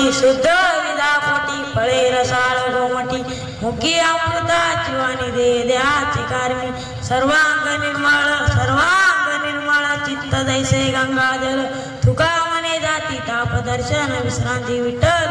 वाणी शुद्ध विदापोटी फळे रसाळ गोमटी मुखी अमृताची वाणी दे देहाची कारमी सर्वांग निर्मळ चित्त दैसे गंगाजल तुका मने जाती ताप दर्शन विश्रांती विठ्ठल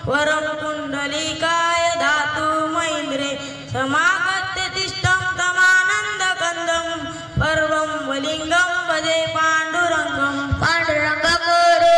वरम कुंडलिकाय धातु महेंद्रे समागत्य तिष्ठं तमानंद कंदं पर्वं वलिंगं भजे पांडुरंगं पांडुरंग गुरु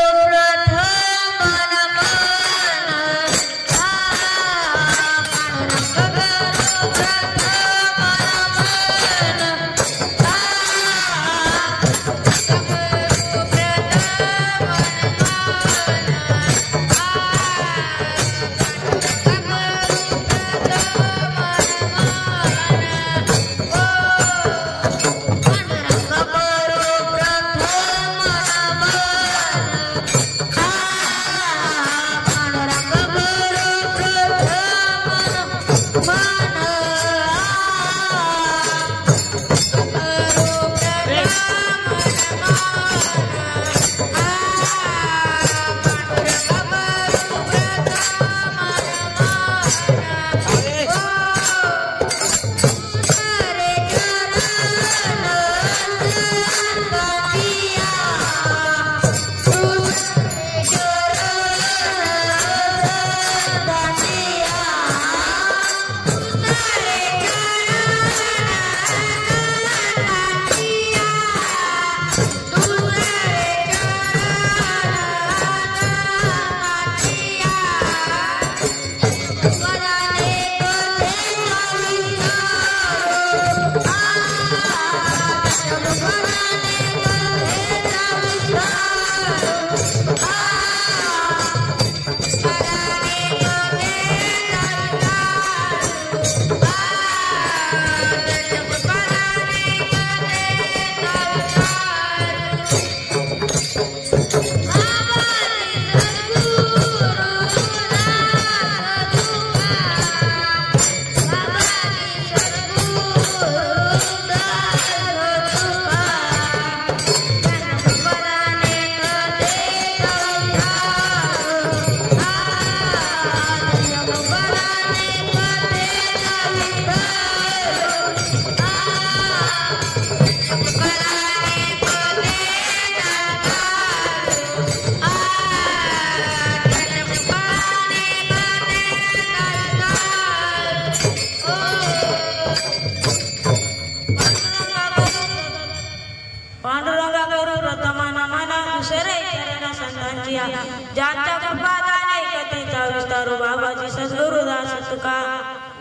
ज्याच्या कृपादाने कथेचा विस्तारू बाबाजी सद्गुरुदास तुका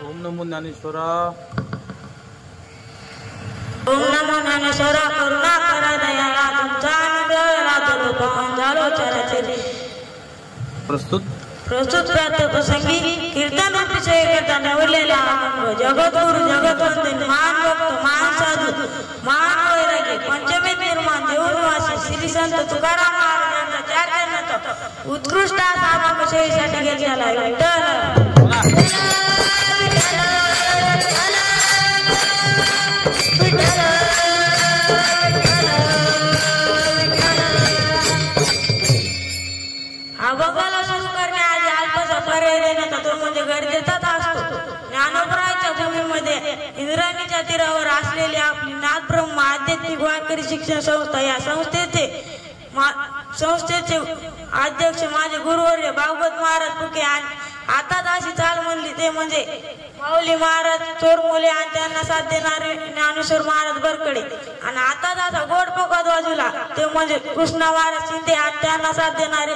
ओम नमो ज्ञानेश्वरा ओम नमो ज्ञानेश्वरा करुणा करा दयाला तुमचा अनुग्रह लादलो पावन झालो चराचरी प्रस्तुत प्राप्त प्रसंगी कीर्तन विषय करता निवडलेला जगद्गुरु जगतवंदन महान भक्त महान साधू महान वैरागी पंचमी निर्माण देऊळवासी श्री संत तुकाराम महाराजांचा चार उत्कृष्ट असा विषयासाठी घेतलेला आहे विठ्ठल अभंगाला सुरू करण्याआधी अल्पसा पर्याय देण्याचा तो म्हणजे गरजेचाच असतो. ज्ञानोबराच्या भूमीमध्ये इंद्रायणीच्या तीरावर असलेली आपली नाथ ब्रह्म आध्यात्मिक वारकरी शिक्षण संस्था या संस्थेचे अध्यक्ष माझे गुरुवर्य भागवत महाराज फुके आणि आता अशी चाल म्हणली ते म्हणजे माऊली महाराज चोरमुले आणि त्यांना साथ देणारे ज्ञानेश्वर महाराज बरकडे आणि आता असा गोड पोकात बाजूला ते म्हणजे कृष्णा महाराज शिंदे आणि त्यांना साथ देणारे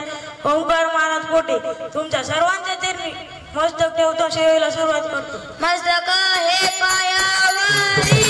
ओंकार महाराज कोटे. तुमच्या सर्वांच्या चरणी मस्तक ठेवतो सेवेला सुरुवात करतो. मस्तक हे पायावरी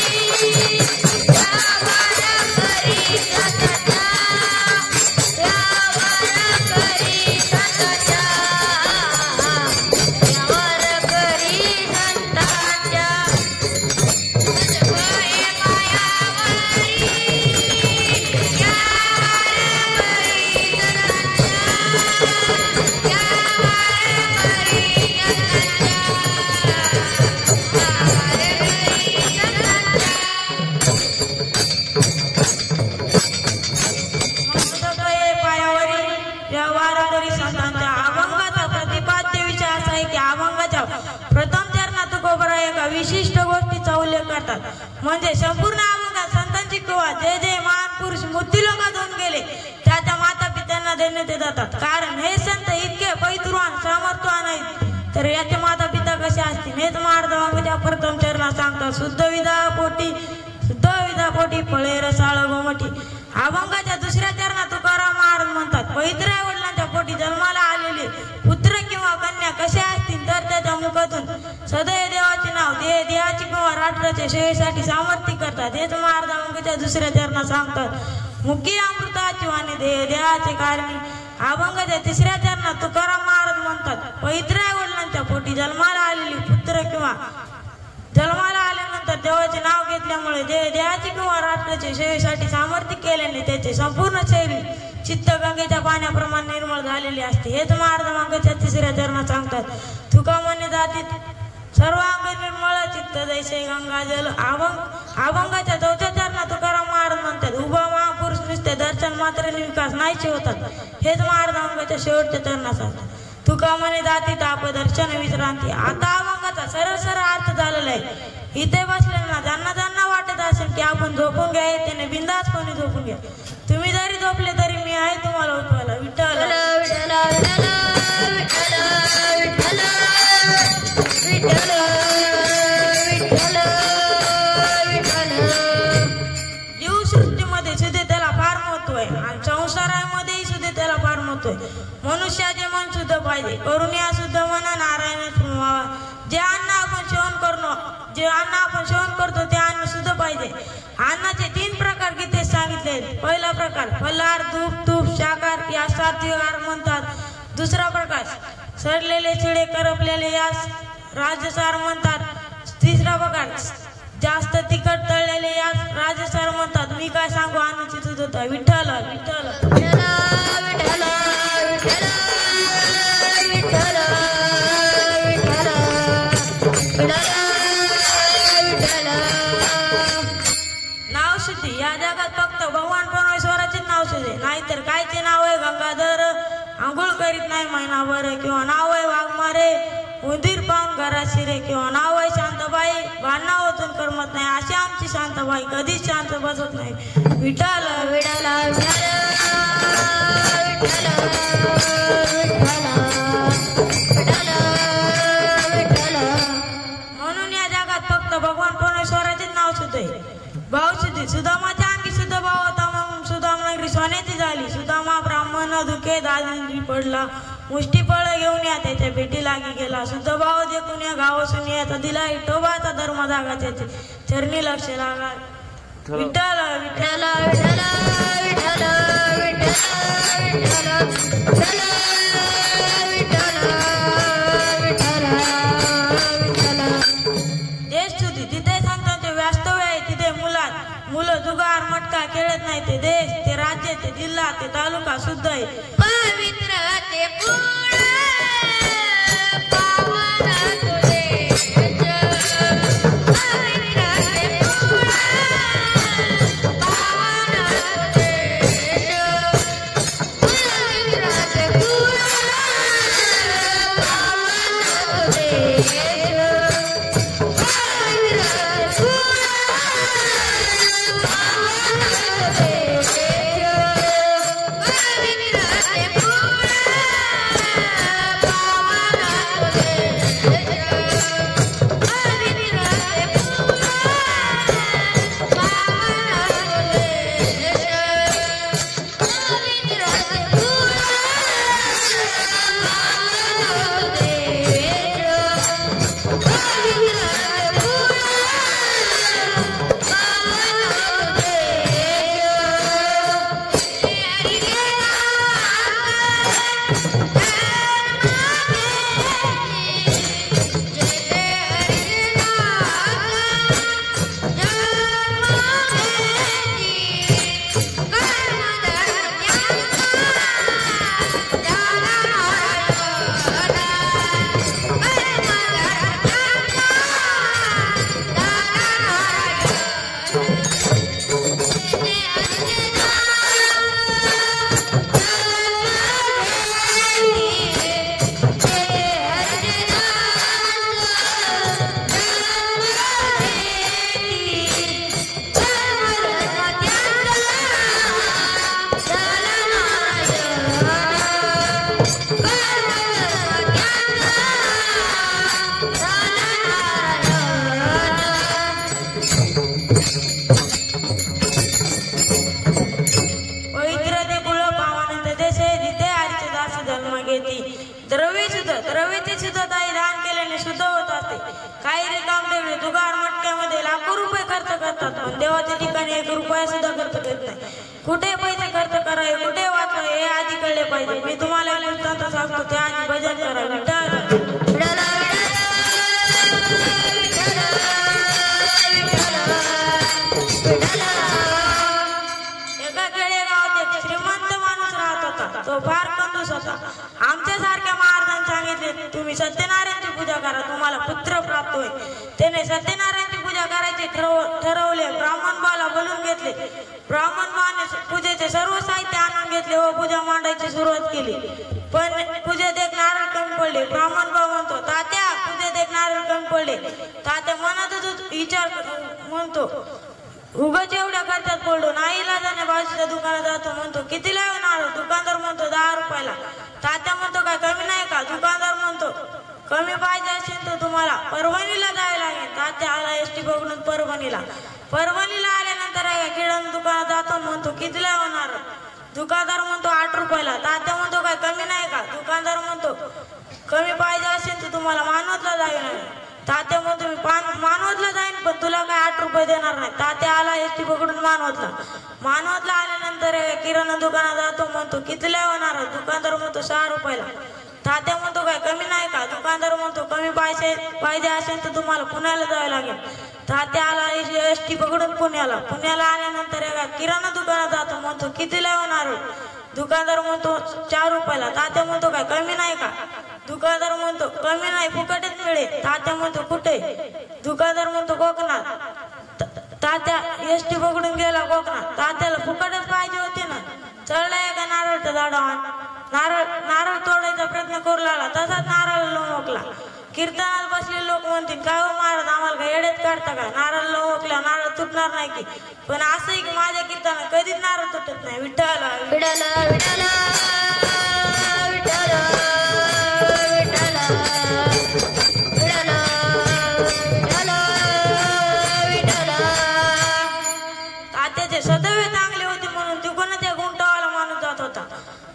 तुकोबारी संतांच्या अभंगाचा प्रतिपाद्य विचार असा आहे की अभंगाच्या प्रथम चरणात तुकोबाराय एका विशिष्ट गोष्टीचा उल्लेख करतात म्हणजे संपूर्ण अभंगात संतांची किंवा जे जे महान पुरुष मृत्यूलोकात होऊन गेले त्याच्या माता पित्यांना देण्यात जातात कारण हे संत इतके पवित्रवान सामर्थ्यवान आहेत तर याचे माता पिता कसे असतील हेच महाराजांच्या प्रथम चरणात सांगतात शुद्ध विधा पोटी फळे रसाळ गोमटी अभंगाच्या दुसऱ्या चरणात तुकाराम महाराज म्हणतात पवित्र वडिलांच्या पोटी जन्माला आलेले पुत्र किंवा कन्या कसे असतील तर त्याच्या मुखातून सदैव देवाचे नाव देहाची किंवा राष्ट्राच्या सेवेसाठी सामर्थ्य करतात हेच महाराज अभंगाच्या दुसऱ्या चरणात सांगतात मुखी अमृताची वाणी देहाचे कारणी अभंगाच्या तिसऱ्या चरणात तुकाराम महाराज म्हणतात पवित्र वडिलांच्या पोटी जन्माला आलेली पुत्र किंवा जन्माला आल्यानंतर देवाचे नाव घेतल्यामुळे देहाची किंवा राष्ट्राच्या सेवेसाठी सामर्थ्य केल्याने त्याचे संपूर्ण शरीर चित्त गंगेच्या पाण्याप्रमाणे निर्मळ झालेले असते हेच महाराज अभंगाच्या तिसऱ्या चरणात सांगतात तुका म्हणे जातीत सर्वांग निर्मळ चित्त जैसे गंगा जल अभंगाच्या चौथ्या चरणात तुकाराम महाराज म्हणतात उभा महापुरुष नुसते दर्शन मात्र विकास नाहीचे होतात हेच महाराज अभंगाच्या शेवटच्या चरणात सांगतात तुका म्हणे जाती ताप दर्शन विश्रांती आता अभंगाचा सरळ सरळ अर्थ झालेला आहे इथे बसलेला ज्यांना वाटत असेल की आपण झोपून घ्या त्याने बिंदासपणे झोपून घ्या तुम्ही जरी झोपले तरी मी आहे तुम्हाला उठवायला विठ्ठल जीवसृष्टीमध्ये सुद्धा त्याला फार महत्व आहे आणि संसारामध्येही सुद्धा त्याला फार महत्व आहे मनुष्याचे मन शुद्ध पाहिजे करून या शुद्ध मन नारायण जे अन्न आपण सेवन करतो ते अन्न शुद्ध पाहिजे अन्नाचे 3 प्रकार गीतेत सांगितले पहिला प्रकार फलाहार तूप शाकाहार या सात्विक आहार म्हणतात दुसरा प्रकार सडलेले चिडे करपलेले यास राजसार म्हणतात तिसरा प्रकार जास्त तिखट तळलेले यास राजसार म्हणतात मी काय सांगू अन्नाची शुद्धता विठ्ठल विठ्ठल नाव शुद्धी या जगात फक्त भगवान परमेश्वराचे नाव शुद्धी नाहीतर कायचे नाव आहे गंगाधर आंघोळ करीत नाही महिनाभर किंवा नाव आहे वाघमारे उंदीर पाहून घरात शिरे किंवा नाव आहे शांताबाई भांडणा ओतून करमत नाही अशी आमची शांताबाई कधीच शांत बसत नाही विठ्ठल विठ्ठल म्हणून या जगात फक्त भगवान परमेश्वराचे नाव शुद्ध आहे भाव शुद्धी सुदामाच्या अंगी शुद्ध भाव होता म्हणून सुदाम नगरी सोन्याची झाली सुदामा ब्राह्मण दुखे दाजी पडला मुष्टी फळ घेऊन या त्याच्या भेटी लागी गेला शुद्ध भाव देखून या गाव सुनियाचा दिला इटोबाचा धर्म जागा त्याचे चरणी लक्ष लागा विठ्ठल विठ्ठल विठ्ठल देश शुद्धी जिथे संतांचे वास्तव्य आहे तिथे मुलं जुगार मटका खेळत नाही ते देश ते राज्य ते जिल्हा ते तालुका शुद्ध आहे पवित्र ते पूर्ण पावन तुझे पवित्र ते पूर्ण पावन तुझे पवित्र ते पूर्ण पावन तुझे द्रव्याची सुद्धा ताई दान केल्याने शुद्ध होत असते. काही रिकामटेकडे जुगार मटक्यामध्ये लाखो रुपये खर्च करतात, पण देवाच्या ठिकाणी 1 रुपया सुद्धा खर्च करत नाही. कुठे पैसे खर्च करावे, कुठे वाचवावे हे आधी कळले पाहिजे. मी तुम्हाला वृत्तांत सांगतो, त्या आधी भजन करा. एका खेडेगावात एक श्रीमंत माणूस राहत होता. तो फार कंजूस होता. आमच्यासारख्या महाराजांनी सांगितले, तुम्ही सत्यनारायणची पूजा करा, तुम्हाला पुत्र प्राप्त होईल. त्याने सत्यनारायणची पूजा करायचे ठरवले. ब्राह्मण बाला बोलून घेतले. ब्राह्मण बाने पूजेचे सर्व साहित्य आणून घेतले व पूजा मांडायची सुरुवात केली. पण पूजेत एक नारळ कमी पडले. ब्राह्मण भाऊ म्हणतो, तात्या पूजेत एक नारळ कमी पडले. तात्या मनातच विचार म्हणतो, उगाच एवढ्या खर्चात पडलो. नाईलाजाने बाजूच्या दुकानात जातो. म्हणतो, कितीला नारळ? दुकानदार म्हणतो, 10 रुपयाला. तात्या म्हणतो, काय कमी नाही का? दुकानदार म्हणतो, कमी पाहिजे असेल तर तुम्हाला परभणीला जायला लागेल. तात्या आला एसटी पकडून परभणीला. परभणीला आल्यानंतर किराणा दुकानात जातो. म्हणतो, कितीला होणार? दुकानदार म्हणतो, 8 रुपयाला. तात्या म्हणतो, काय कमी नाही का? दुकानदार म्हणतो, कमी पाहिजे असेल तर तुम्हाला मानवतला जायला लागेल. तात्या म्हणतो, मी मानवतला जाईन, पण तुला काय 8 रुपये देणार नाही. तात्या आला एसटी पकडून मानवतला. मानवतला आल्यानंतर किराणा दुकानात जातो. म्हणतो, कितीला होणार? दुकानदार म्हणतो, 6 रुपयाला. तात्या म्हणतो, काय कमी नाही का? दुकानदार म्हणतो, कमी पाहिजे असेल तर तुम्हाला पुण्याला जावं लागेल. तात्या आला एसटी पकडून पुण्याला. पुण्याला आल्यानंतर किराणा दुकानात जातो. म्हणतो, कितीला होणार? दुकानदार म्हणतो, 4 रुपयाला. तात्या म्हणतो, काय कमी नाही का? दुकानदार म्हणतो, कमी नाही, फुकटच मिळेल. तात्या म्हणतो, कुठे? दुकानदार म्हणतो, कोकणात. तात्या एसटी पकडून गेला कोकणात. तात्याला फुकटच पाहिजे होते ना. चढला एका नारळाच्या झाडावर. नारळ तोडायचा प्रयत्न करू लागला. तसाच नारळ लोमकला. कीर्तनात बसलेले लोक म्हणतील, काय हो महाराज, आम्हाला काय येड्यात काढता का? नारळ लोमकला नारळ तुटणार नाही की? पण असंही की माझ्या कीर्तनात कधीच नारळ तुटत नाही. विठ्ठला विठ्ठला विठ्ठला विठ्ठला तात्याचे सदैव चांगले होते म्हणून तिकडून त्या उंटवाला माणूस जात होता.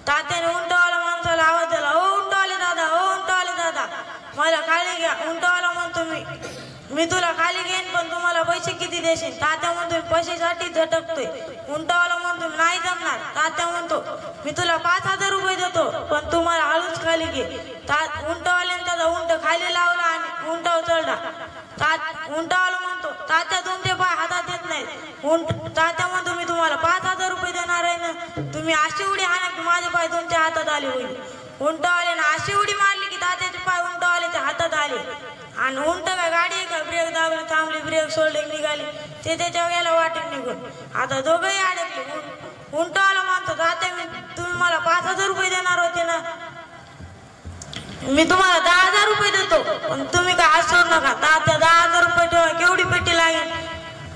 तात्याने उंटवाला माणसाला आवाज दिला, ओ उंटवाले दादा, ओ उंटवाले दादा, मला खाली घ्या. उंटवाला म्हणतो, मी तुला खाली घेईन, पण तुम्हाला पैसे किती देशील? तात्या म्हणतो, पैशासाठी झटकतोय. उंटवाला म्हणतो, नाही जमणार. तात्या म्हणतो, मी तुला 5,000 रुपये देतो, पण तुम्हाला हळूच खाली घे. उंटवाल्याने त्याचा उंट खाली लावला आणि उंटावर चढला. उंटवाला म्हणतो, तात्या तुमचे पाय हातात येत नाहीत. तात्या म्हणतो, मी तुम्हाला 5,000 रुपये देणार आहे ना, तुम्ही अशी उडी हाणा की माझे पाय तुमच्या हातात आले होईल. उंटवाल्याने अशी उडी मारली की तात्याचे पाय उंटवाल्याच्या हातात आले. आणि उंट काय गाडी आहे का? ब्रेक दाबले, थांबली, ब्रेक सोडले, निघाली. ते त्याच्या गेला वाटेत निघून. आता दोघंही अडकले. उंटवाला म्हणतो, तात्या तुम्ही मला 5,000 रुपये देणार होते ना, मी तुम्हाला 10,000 रुपये देतो, पण तुम्ही काय हात सोडू नका. तात्या 10,000 रुपये ठेवा, केवढी पेटी लागेल?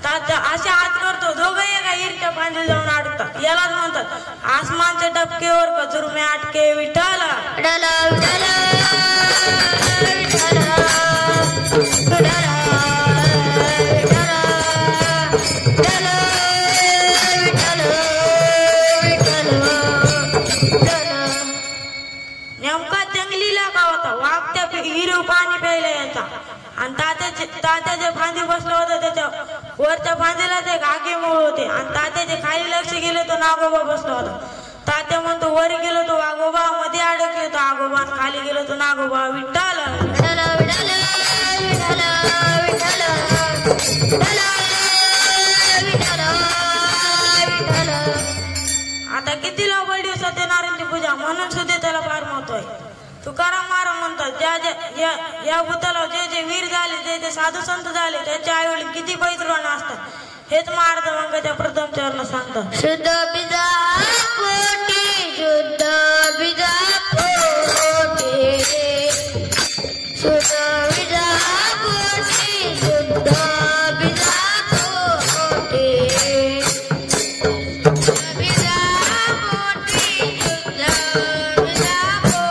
तात्या असे हात करतो. दोघंही एका हिरच्या पांढरी जाऊन अडकतात. यालाच म्हणतात, आसमानच्या डबकेवर कचरू में अटके विठ्ठला विठ्ठला विठ्ठला विठ्ठला विठ्ठला नेमका जंगलीला का होता. वाघ त्या हिरव पाणी प्यायला यायचा आणि तात्याचे फांदी बसलं होतं. त्याच्या वरच्या फांदीलाच एक आगीमूळ होते आणि तात्याचे खाली लक्ष गेलं तर नागोबा बसला होता. तात्या म्हणतो, वर गेलो तो वाघोबा, मध्ये अडकले तो आगोबा, खाली गेलो तो नागोबा. विठ्ठला विठ्ठला विठ्ठला विठ्ठला विठ्ठला विठ्ठला विठ्ठला विठ्ठला. आता किती लोक सत्यनारायणची पूजा म्हणून सुद्धा त्याला फार महत्व आहे. तुकाराम महाराज म्हणतात, या भूताला जे वीर झाले, जे साधू संत झाले, त्याचे आई वडील किती पैतृवान असतात हेच महाराज अंगाच्या प्रथम चरण सांगतात. शुद्ध बीजा पोटी, शुद्ध बीजा पोटी, शुद्ध बीजा पोटी, शुद्ध बीजा पोटी, बीजा पोटी, शुद्ध बीजा पोटी.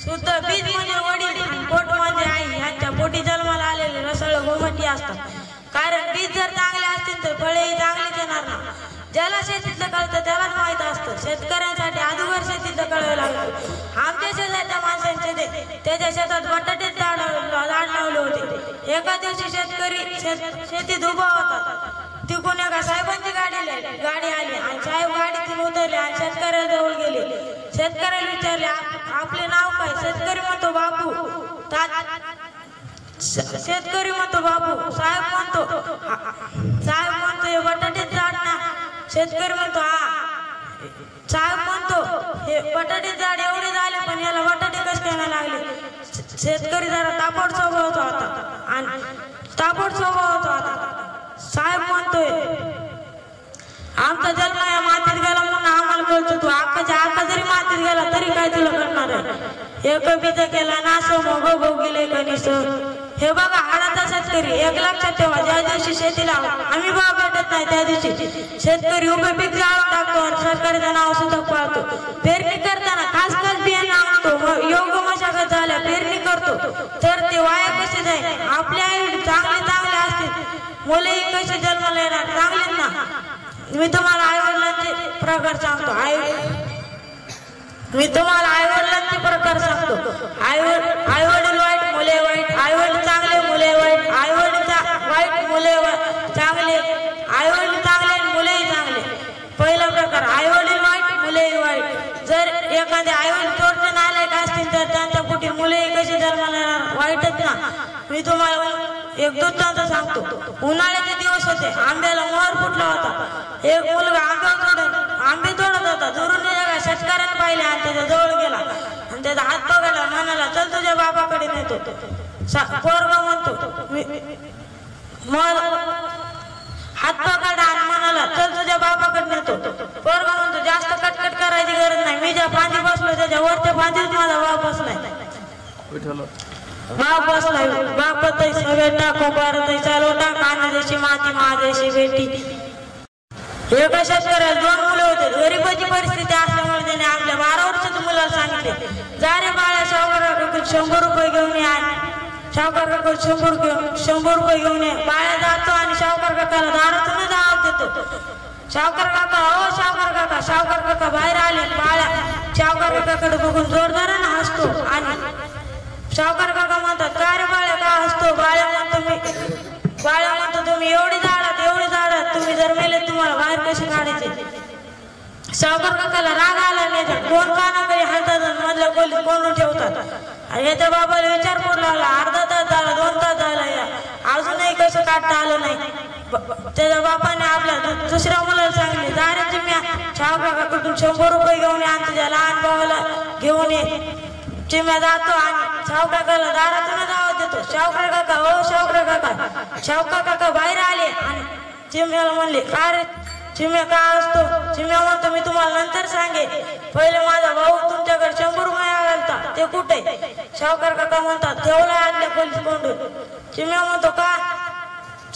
शुद्ध बीज म्हणजे वडील आणि पोट म्हणजे आई यांच्या पोटी जन्माला आलेले रसाळ गोमटी असतात. कारण बीज जर चांगले असतील तर फळेही चांगलीच येणार ना. ज्याला शेतीतलं कळतं त्यालाच माहित असतं. शेतकऱ्यांसाठी अगोदर शेतीतलं कळावं लागतं. आमच्या शेजारच्या माणसांचे त्याच्या शेतात बटाटेच झाड लावले होते. एका दिवशी शेतकरी शेतीत उभा होता. तिकडून एका साहेबांची गाडी आली आणि साहेब गाडीतून उतरले आणि शेतकऱ्याजवळ गेले. शेतकऱ्याला विचारले आपले नाव काय? शेतकरी म्हणतो बापू. शेतकरी म्हणतो बापू. साहेब म्हणतो हे बटाटेच झाड ना. शेतकरी म्हणतो हा. साहेब म्हणतो हे बटाटे झाड एवढे झाले पण याला बटाटे कसे खायला लागले? शेतकरी जरा तापट स्वभावाचा होता. साहेब म्हणतोय आमचा जन्म या मातीत गेला म्हणून आम्हाला कळतो. तू आका जरी मातीत गेला तरी काय तुला करणार आहे? हे कविता केला नासो मग गेले कनिस. हे बघा हाडाचा शेतकरी. एक लक्षात ठेवा, ज्या दिवशी शेतीला आम्ही भाव भेटत नाही त्या दिवशी शेतकरी उभे पीक जाळून टाकतो आणि सरकारचं नाव सुद्धा पाळतो. पेरणी करताना खास बियाणं आणतो. योग्य मशागत झाल्या पेरणी करतो तर ते वाया कसे जाईल? आपले आई चांगले असतील मुलेही कसे जन्माला येणार? चांगलेच ना. मी तुम्हाला आई वडिलांचे प्रकार सांगतो. आई वडील वाईट मुले वाईट. आई वडील चांगले मुले वाईट. आई वडील वाईट मुले चांगले. आई वडील चांगले मुलेही चांगले. पहिला प्रकार आई वडील वाईट मुलेही वाईट. जर एखादे आई वडील चोरटे नालायक असतील तर त्यांच्या पोटी मुलेही कसे जन्माला येणार? वाईटच ना. मी तुम्हाला एक दृष्टांत सांगतो. उन्हाळ्याचे दिवस होते. आंब्याला मोहर फुटला होता. एक मुलगा आंबे तोडत होता. दुरून एका शेतकऱ्याने पाहिले आणि त्याच्या जवळ गेला आणि त्याचा हात पकडला. म्हणाला चल तुझ्या बाबाकडे नेतो. पोरगा म्हणतो हात पकडला आणि म्हणाला चल तुझ्या बाबाकडे नेतो. पोरगा म्हणतो जास्त कटकट करायची गरज नाही. मी ज्या फांदी बसलो त्याच्या वरच्या फांदीत माझा बाप बसलाय. बाप बसलाय. बापतही सगळे टाको भारतही चालवटा कानादेशी माती महादेशी बेटी. एका शेतकऱ्याला 2 मुलं होते. गरीबाची परिस्थिती असल्यामुळे त्याने आपल्या 12 वर्षाच्या मुलाला सांगितले जा रे बाळा सावकाराकडून 100 रुपये घेऊन ये. सावकार काका 100 रुपये घेऊन ये. बाळा जातो आणि सावकार काकाला दारातूनच आवाज देतो. सावकार काका हो सावकार काका बाहेर आले. बाळा सावकार काकाकडे बघून जोरदाराने हसतो आणि सावकार काका म्हणतात का रे बाळा का हसतो? बाळा म्हणतो तुम्ही एवढे झाडात तुम्ही जर मेले तुम्हाला बाहेर कसे काढायचे? सावकार काकाला राग आला नाही. 2 कानाकडे हातात मधल्या खोलीत कोंडून ठेवतात. याच्या बाबाला विचार पडू लागला. अर्धा तास झाला 2 तास झाला या अजूनही कसं काढता आलं नाही. त्याच्या बापाने आपल्या दुसऱ्या मुलाला सांगितले जा रे चिम्या सावकार काकाकडून 100 रुपये घेऊन ये आणि तुझ्या लहान भावाला घेऊन ये. चिम्या जातो आणि सावकार काकाला दारातूनच आवाज देतो. सावकार काका हो सावकार काका. सावकार काका बाहेर आले आणि चिम्याला म्हणले का रे चिम्या का असतो? चिम्या म्हणतो मी तुम्हाला नंतर सांगे. पहिले माझा भाऊ तुमच्याकडे 100 रुपये आला ते कुठे? सावकार काका म्हणतात ठेवला आतल्या खोलीत कोंडून. चिम्या म्हणतो का?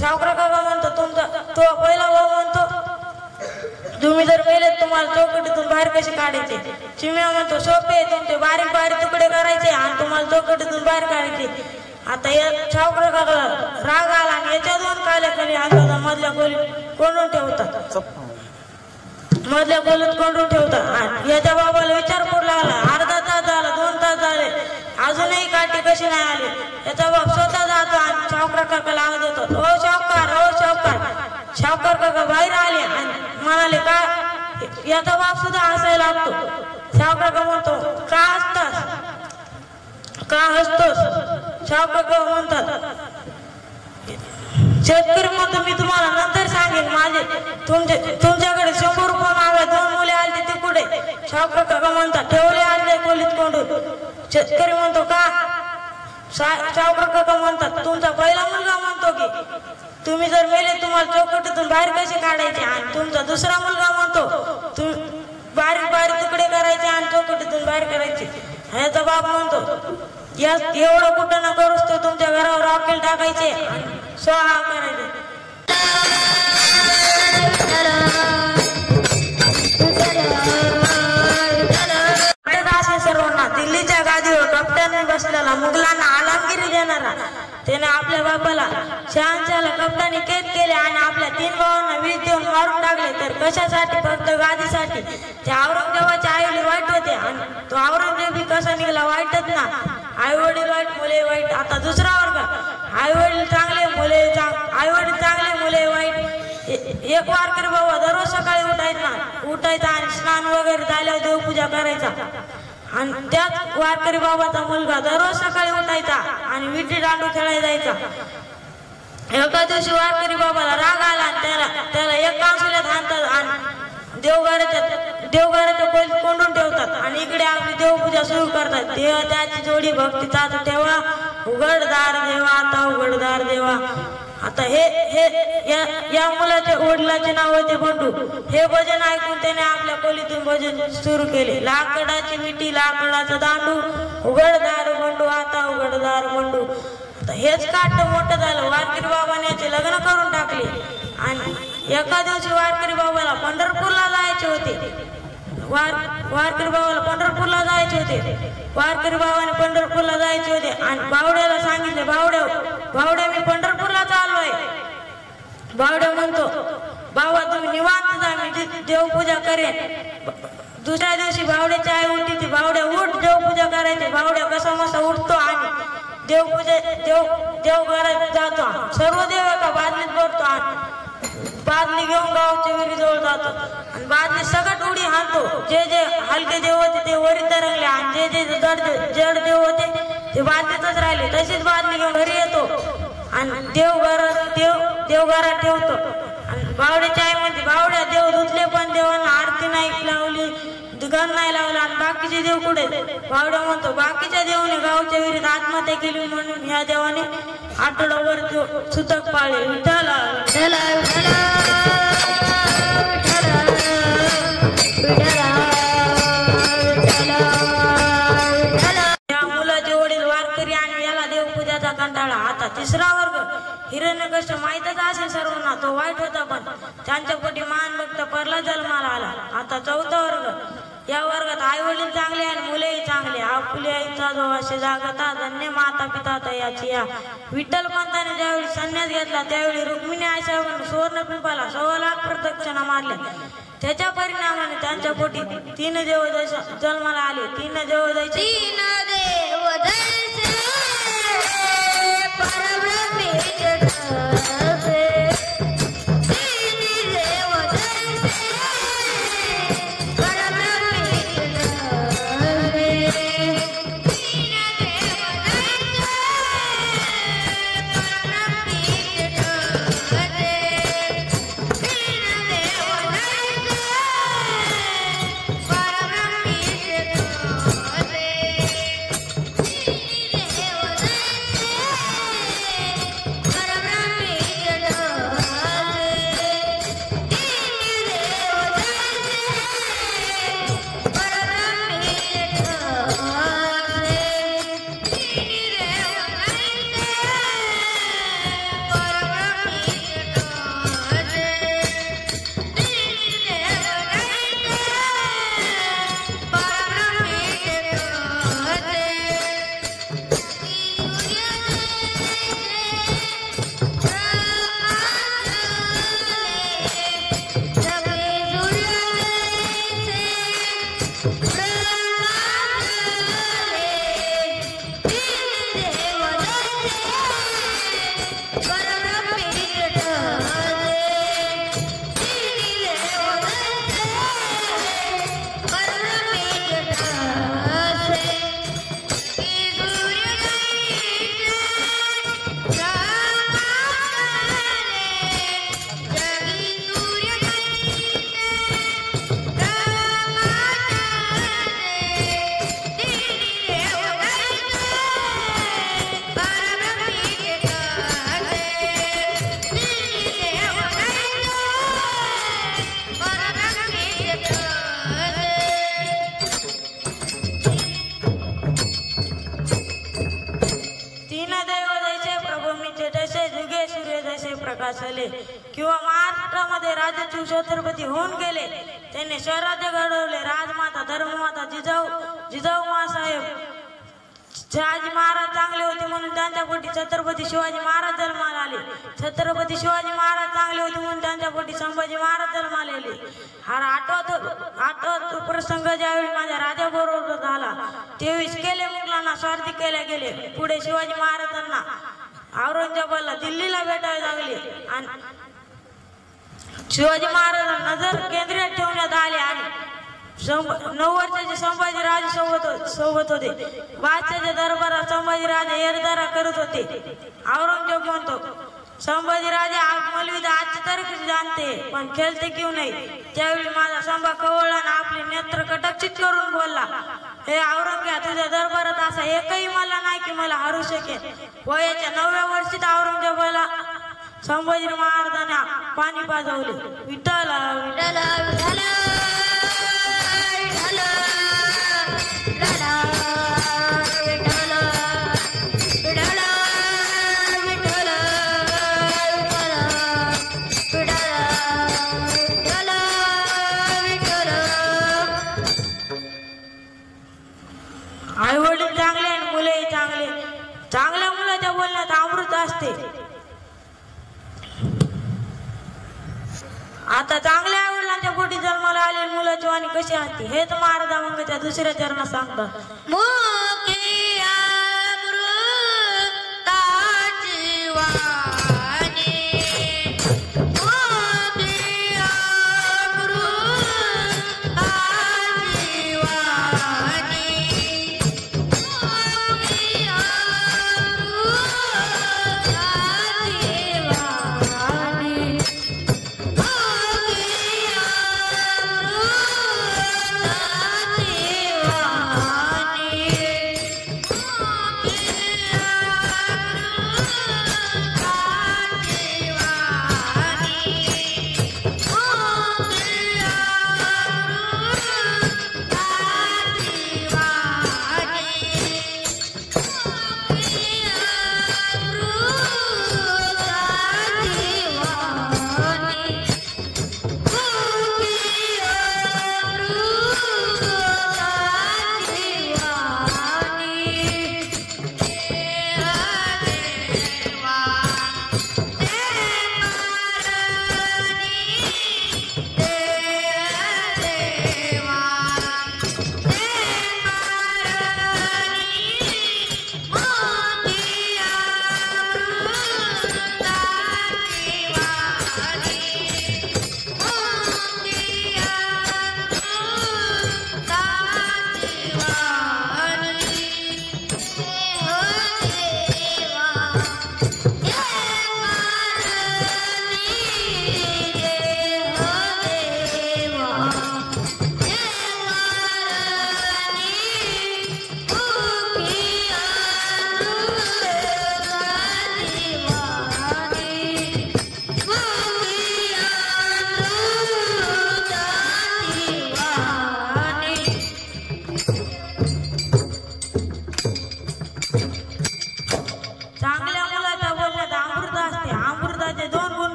सावकार काका म्हणतो तुमचा तो पहिला भाऊ म्हणतो तुम्ही जर मेले तुम्हाला चौकटीतून बाहेर कसे काढायचे? चिम्या म्हणतो सोपे तुमचे बारीक तुकडे करायचे आणि तुम्हाला चौकटीतून बाहेर काढायचे. आता या सावकार काकाला राग आला आणि याच्या 2 काल्याखाली हाताला मधल्या खोलीत कोंडून ठेवतात. आणि याच्या बाबाला विचार पडू लागला. अर्धा तास झाला 2 तास झाले अजूनही काठी कशी नाही आली. याचा बाप स्वतः जातो आणि सावकार काकाला आवाज देतो हो सावकार. सावकार काका बाहेर आले आणि म्हणाले का? याचा बाप सुद्धा हसायला लागतो. सावकार काका म्हणतो का हसतोस? सावकार काका म्हणतात शेतकरी म्हणतो मी तुम्हाला नंतर सांगेन. माझे तुमच्याकडे 100 रुपये मागा. 2 मुले आले ते कुठे? सावकार काका म्हणतात ठेवले आणले खोलीत कोंडून. शेतकरी म्हणतो का? सावकार काका म्हणतात तुमचा पहिला मुलगा म्हणतो की तुम्ही जर मेले तुम्हाला चौकटीतून बाहेर कसे काढायचे. आणि तुमचा दुसरा मुलगा म्हणतो बारीक बारीक तुकडे करायचे आणि चौकटीतून बाहेर करायचे. ह्याचा बाप म्हणतो एवढं कुठं न करूच तो तुमच्या घरावर रॉकेल टाकायचे आणि स्वाहा करायचे. सर्वांना दिल्लीच्या गादीवर कप्तानने बसलेला मुघलांना आलमगिरी देणारा त्याने आपल्या बापाला शहांशाला कप्तानी कैद केले आणि आपल्या 3 भावांना विष देऊन मारून टाकले. तर कशासाठी? फक्त गादीसाठी. ते औरंगजेबाचे आईवडील वाईट होते आणि तो औरंगजेबी कसा निघाला? वाईटच ना. आई वडील वाईट मुले वाईट. आता दुसरा वर्ग आई वडील चांगले मुले वाईट. एक वारकरी बाबा दररोज सकाळी उठायचा आणि स्नान वगैरे झाल्यावर देवपूजा करायचा. आणि त्याच वारकरी बाबाचा मुलगा दररोज सकाळी उठायचा आणि विटी दांडू खेळायला जायचा. एका दिवशी वारकरी बाबाला राग आला आणि त्याला एक कांसुल्यात हाणतात आणि देवघराच्या खोलीत कोंडून ठेवतात आणि इकडे आपली देवपूजा सुरू करतात. देवा त्याची जोडी भक्तीचा ठेवा उघडदार देवा आता उघडदार देवा. आता या मुलाच्या वडिलाचे नाव होते बंडू. हे भजन ऐकून त्याने आपल्या खोलीतून भजन सुरू केले. लाकडाची विटी लाकडाचा दांडू उघडदार बंडू आता उघडदार बंडू. आता हेच काट मोठं झालं. वारकरी बाबाने याचे लग्न करून टाकले आणि एका दिवशी वारकरी बाबाला पंढरपूरला जायचे होते. वारकरी बाबाला पंढरपूरला जायचे होते. वारकरी बाबाने पंढरपूरला जायचे होते आणि बावड्याला सांगितले बावड्या मी पंढरपूरला चाललोय. बावड्या म्हणतो बाबा तुम्ही निवांत जा मी देवपूजा करेन. दुसऱ्या दिवशी बावड्याची आई उठली ती बावड्या उठ देवपूजा करायची. बावड्या कसा मसा उठतो आणि देवघरात जातो. सर्व देव एका बादलीत भरतो आणि बादली घेऊन गावच्या विहिरीजवळ जातो आणि बादली सगळ्यात उडी हाणतो. जे हलके देव होते ते वरी तरंगले आणि जे जड देव होते ते बादलीतच राहिले. तशीच बादली घेऊन घरी येतो आणि देवघरात ठेवतो. आणि बावड्याची आई म्हणते बावड्या देव धुतले पण देवांना आरती नाही लावली गण नाही लावला आणि बाकीचे देव कुठे? बावड्या म्हणतो बाकीच्या देवाने गावच्या विहिरीत आत्महत्या केली म्हणून ह्या देवाने आठवड्यावर सुतक पाळले. विठ्ठला या मुलाचे वडील वारकरी आणि याला देवपूजाचा कंटाळा. आता तिसरा वर्ग हिरण्यकश्यप माहीतच असेल सर्वांना तो वाईट होता पण त्यांच्या पोटी महान भक्त परला जन्माला आला. आता चौथा वर्ग या वर्गात आई वडील चांगले आणि मुलेही चांगले. आपुले आईचा जो असे जागता धन्य माता पिता तयाची या. विठ्ठल पंताने ज्यावेळी संन्यास घेतला त्यावेळी रुक्मिणी आईसाहेबांनी सुवर्ण पिंपाला 1.25 लाख प्रदक्षिणा मारल्या. त्याच्या परिणामाने त्यांच्या पोटी 3 देव जन्माला आले. 3 देव बसले किंवा महाराष्ट्रामध्ये राजकीय छत्रपती होऊन गेले. त्यांनी स्वराज्य घडवले. राजमाता धर्ममाता जिजाऊ मासाहेब शहाजी महाराज चांगले होते म्हणून त्यांच्या पोटी छत्रपती शिवाजी महाराज जन्माला आले. छत्रपती शिवाजी महाराज चांगले होते म्हणून त्यांच्या पोटी संभाजी महाराज जन्माला आले. आठवत प्रसंग ज्यावेळी माझ्या राजा बरोबर झाला 23 केले मुघलांना स्वार्थी केले गेले. पुढे शिवाजी महाराजांना औरंगजेबाला दिल्लीला भेटावे लागले आणि शिवाजी महाराजांना नजर केंद्रित ठेवण्यात आले आणि 9 वर्षाचे संभाजीराजे सोबत होते. बादशाहच्या दरबारात संभाजीराजे एरदारा करत होते. औरंगजेब म्हणतो संभाजीराजे आप मलविदा आजची तारीख जानते पण खेळते क्यों नाही. त्यावेळी माझा संभा कवळला आणि आपले नेत्र कटाक्षित करून बोलला, हे औरंगजेब तुझ्या दरबारात असा एकही मला नाही की मला हरू शकेल. वयाच्या 9व्या वर्षीत औरंगजेबाला संभाजी महाराजांना पाणी पाजवले. विठ्ठल विठ्ठल विठ्ठल आई वडील चांगले आणि मुलंही चांगले. चांगल्या मुलाच्या बोलण्यात अमृत असते. आता चांगल्या आई वडिलांच्या पोटी जन्माला आलेली मुलाची वाणी कशी असते हे तर महाराज अभंगाच्या 2ऱ्या चरणात सांगतात. मुखी अमृताची वाणी, मुखी अमृताची वाणी, मुखी अमृताची वाणी.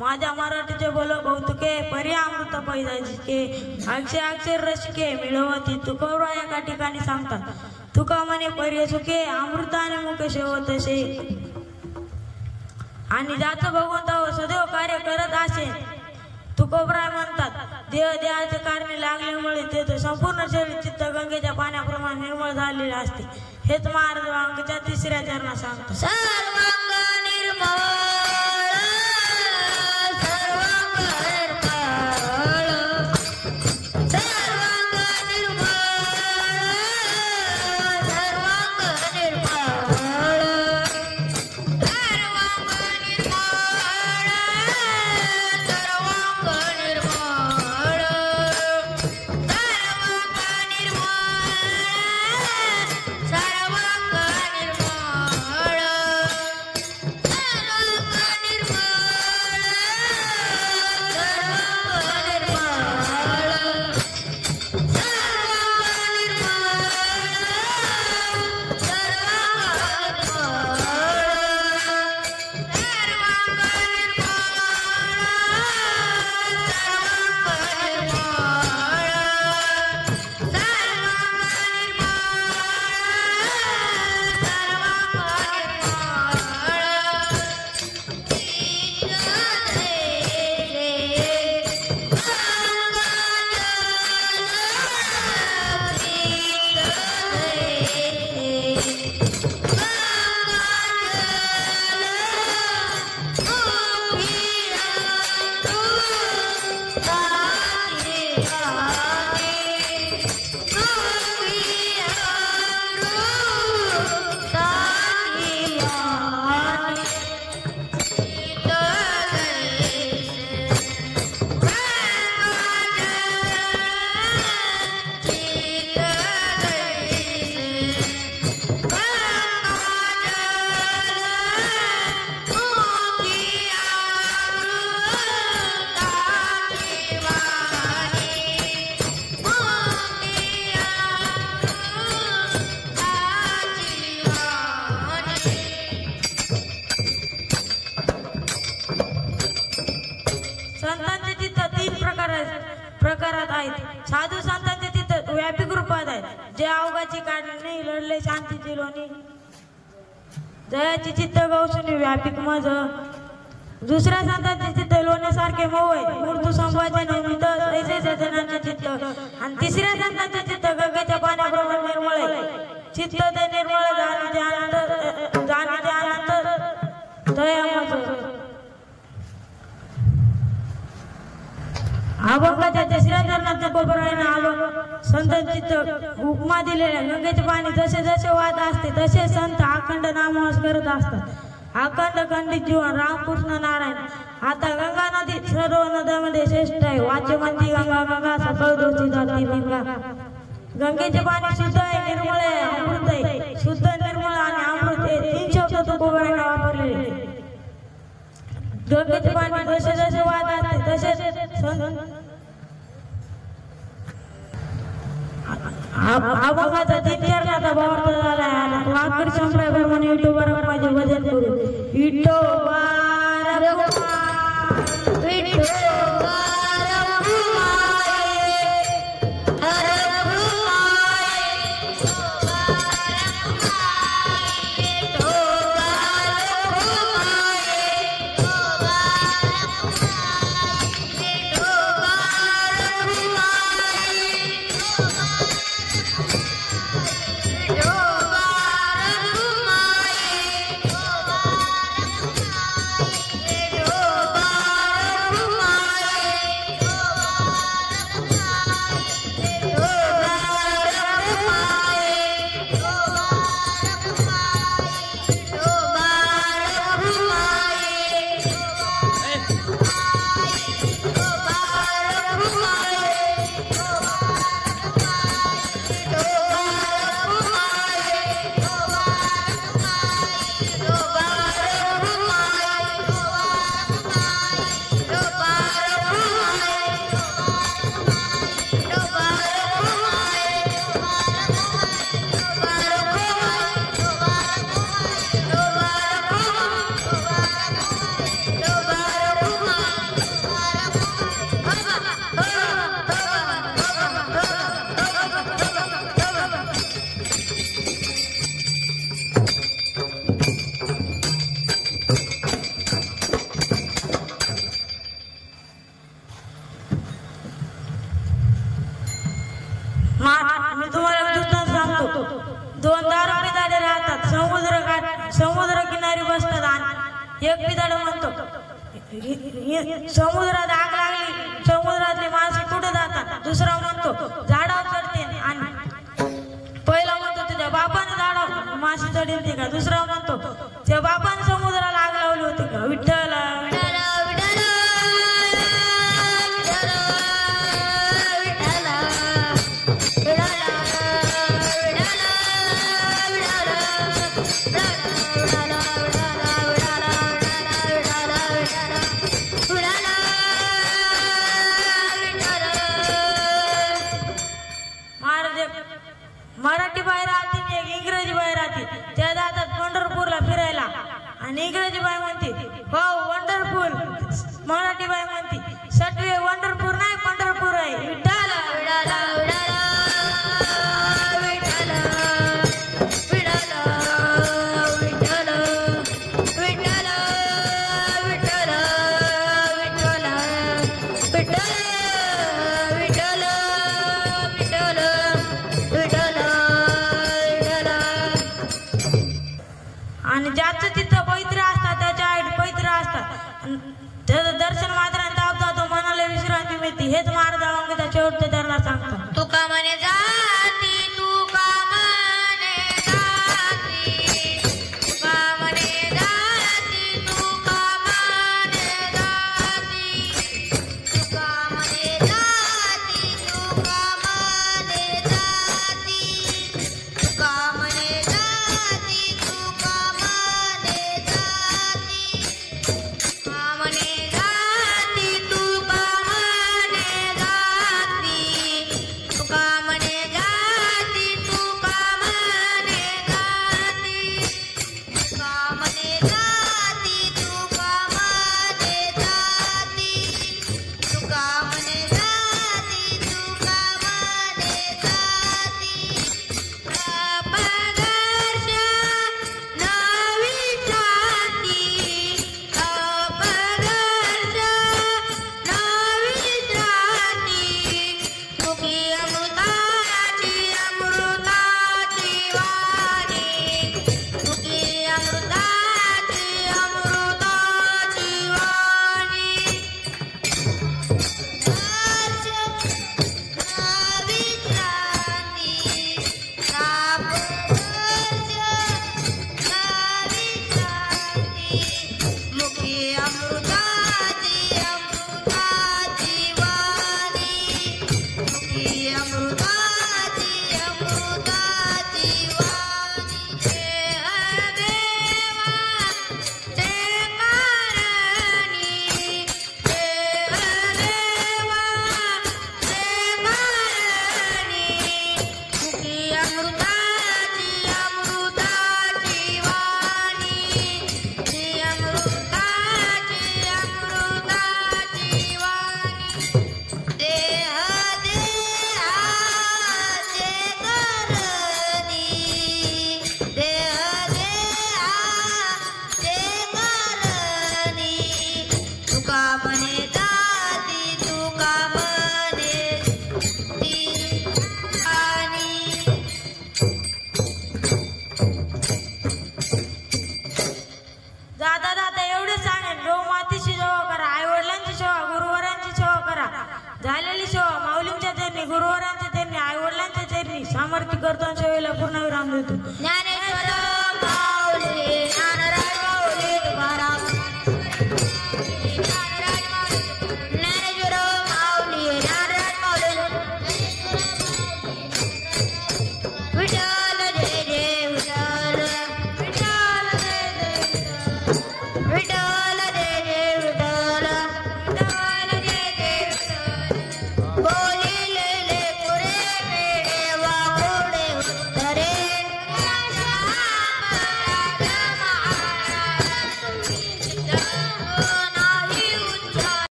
माझ्या मराठीचे बोल कौतुके परी अमृत पैजाचे अक्षय अक्षर रसिके मिळवती तुकोबरा एका ठिकाणी सांगतात. तुका म्हणे परी सुखे अमृताने मुख शेवतसे आणि ज्याचं भगवंतावर सदैव कार्य करत असेल. तुकोबराय म्हणतात देह देहाचे कारणे लागल्यामुळे ते संपूर्ण शरीर चित्त गंगेच्या पाण्याप्रमाणे निर्मळ झालेले असते. हेच महाराज अंगाच्या 3ऱ्या चरणात सांगतात. सर्वांग निर्मळ संतांचे चित्त तीन प्रकारात आहेत. साधू संतांचे चित्त व्यापक रूपात आहेत, जे अवघाची काढणे नाही लढले शांतीची लोणी. जयाची चित्त गौसुनी व्यापिक मज. दुसऱ्या संतांचे चित्त लोण्यासारखे मऊ आहे, मृत्यू संभाजी नवनीत ऐसे सज्जनांचे चित्त. आणि तिसऱ्या संतांचे चित्त गंगेच्या पाण्याप्रमाणे निर्मळ आहे. चित्त ते निर्मळ जाणीचे आनंद दया मज. अभंगाच्या तिसऱ्या चरणात गोपरायने आलो संतांचित्त उपमा दिलेल्या गंगेचे पाणी जसे जसे वाहत असते तसे संत अखंड नामवास करत असतात. अखंड खंडित जीवन रामकृष्ण नारायण. आता गंगा नदी सर्व नद्यांमध्ये श्रेष्ठ आहे. वाच्य म्हणती गंगा गंगा सकळ दोषी जाती गंगा. गंगेचे पाणी शुद्ध आहे, निर्मळ आहे, अमृत आहे. शुद्ध, निर्मळ आणि अमृत हे तीन शब्द गोपरायने वापरलेले. गंगेचे पाणी जसे जसे वाहत असते तसे अभंगाचा तीन चरणाचा भावार्थ झाला आहे. वारकरी संप्रदायाप्रमाणे विठोबा माझे भजन करू. विठोबा मी तुम्हाला दृष्टांत सांगतो. दोन दारू पिताडे राहतात, समुद्र किनारी बसतात आणि एक पिताड म्हणतो समुद्रात आग लागली, समुद्रातली माणसे कुठे जातात. दुसरा म्हणतो झाडावर चढते आणि पहिला म्हणतो तुझ्या बापाने झाडावर मासे चढेल ते का. दुसरा म्हणतो त्या बापाने समुद्राला आग लावली होती का. विठ्ठल मराठी बाई राहते, एक इंग्रजी बाई राहते. त्या जातात पंढरपूरला फिरायला आणि इंग्रजी बाई म्हणते हो वंडरफुल. मराठी बाई म्हणते सटवे वंडरपूर नाही पंढरपूर आहे. विठ्ठल विठ्ठल विठ्ठल विठ्ठल विठ्ठल विठ्ठल विठ्ठल विठ्ठल विठ्ठल विठ्ठल विठ्ठल. आणि ज्याचं तिथं पवित्र असतात त्याच्या आईत पवित्र असतात. त्याचं दर्शन मात्र ताप जातो, मनाला विश्रांती मिळते. हेच महाराज अवंगीचा शेवटचे धरणा सांगतात. तुका म्हणे जाती तुका म्हणे जाती तुका म्हणे जाती तुका म्हणे जाती तुका म्हणे जाती तुका म्हणे जाती तुका म्हणे जाती तुका म्हणे जाती तुका म्हणे जाती तुका म्हणे जाती तुका म्हणे जाती तुका म्हणे जाती तुका म्हणे जाती तुका म्हणे जाती तुका म्हणे जाती तुका म्हणे जाती अपघर्ष नवी जाती अपघर्ष नवी जाती मुखी अमृताची अमृताची वाणी मुखी अमृताची अमृताची वाणी अपघर्ष नवी जाती अपघर्ष नवी जाती मुखी अमृताची अमृताची वाणी मुखी अमृताची अमृताची वाणी देह देवा ते कारणी देह देवा ते कारणी मुखी अमृताची अमृताची वाणी ती अमृताची अमृताची वाणी देह देहाचे करणी देह देहाचे करणी तुका म्हणे जाती तुका म्हणे ती आणि जाता जाता एवढे सांगेन, गौ मातेची सेवा करा, आई वडिलांची सेवा, गुरुवरांची सेवा करा. झालेली सेवा माऊलींच्या चरणी, गुरुवरांच्या चरणी, आई वडिलांच्या चरणी सामर्थ्य करतो आणि सेवेला पूर्ण विराम देतो. ज्ञान